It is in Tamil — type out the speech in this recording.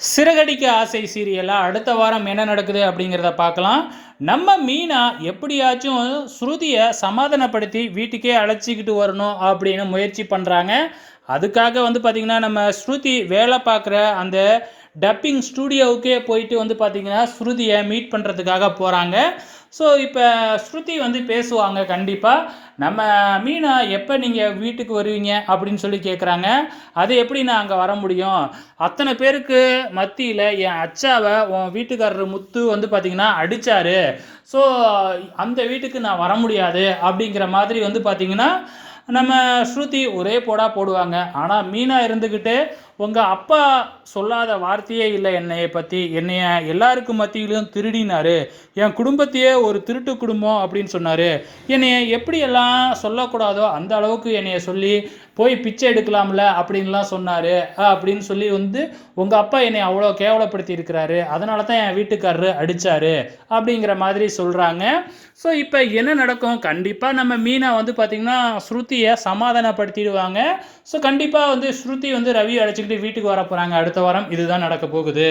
சிறகடிக்க ஆசை சீரியலா அடுத்த வாரம் என்ன நடக்குது அப்படிங்கிறத பார்க்கலாம். நம்ம மீனா எப்படியாச்சும் ஸ்ருதியை சமாதானப்படுத்தி வீட்டுக்கே அழைச்சிக்கிட்டு வரணும் அப்படின்னு முயற்சி பண்ணுறாங்க. அதுக்காக பார்த்தீங்கன்னா நம்ம ஸ்ருதி வேலை பார்க்குற அந்த டப்பிங் ஸ்டூடியோவுக்கே போயிட்டு பார்த்தீங்கன்னா ஸ்ருதியை மீட் பண்ணுறதுக்காக போகிறாங்க. ஸோ இப்போ ஸ்ருதி பேசுவாங்க கண்டிப்பாக. நம்ம மீனா எப்போ நீங்கள் வீட்டுக்கு வருவீங்க அப்படின்னு சொல்லி கேட்குறாங்க. அது எப்படி நான் அங்கே வர முடியும்? அத்தனை பேருக்கு மத்தியில் என் அச்சாவை உன் வீட்டுக்காரர் முத்து பார்த்தீங்கன்னா அடித்தார். ஸோ அந்த வீட்டுக்கு நான் வர முடியாது அப்படிங்கிற மாதிரி பார்த்தீங்கன்னா நம்ம ஸ்ருதி ஒரே போடா போடுவாங்க. ஆனால் மீனா இருந்துக்கிட்டு உங்கள் அப்பா சொல்லாத வார்த்தையே இல்லை என்னைய பற்றி, என்னைய எல்லாருக்கும் மத்தியிலும் திருடினாரு, என் குடும்பத்தையே ஒரு திருட்டு குடும்பம் அப்படின்னு சொன்னார், என்னைய எப்படியெல்லாம் சொல்லக்கூடாதோ அந்த அளவுக்கு என்னைய சொல்லி போய் பிச்சை எடுக்கலாம்ல அப்படின்லாம் சொன்னார் அப்படின்னு சொல்லி உங்கள் அப்பா என்னை அவ்வளோ கேவலப்படுத்தி இருக்கிறாரு, அதனால தான் என் வீட்டுக்காரரு அடித்தார் அப்படிங்கிற மாதிரி சொல்கிறாங்க. ஸோ இப்போ என்ன நடக்கும்? கண்டிப்பாக நம்ம மீனா பார்த்திங்கன்னா ஸ்ருதியை சமாதானப்படுத்திடுவாங்க. ஸோ கண்டிப்பாக ஸ்ருதி ரவி அழைச்சிக்கிட்டு வீட்டுக்கு வர போகிறாங்க அடுத்த வாரம். இதுதான் நடக்க போகுது.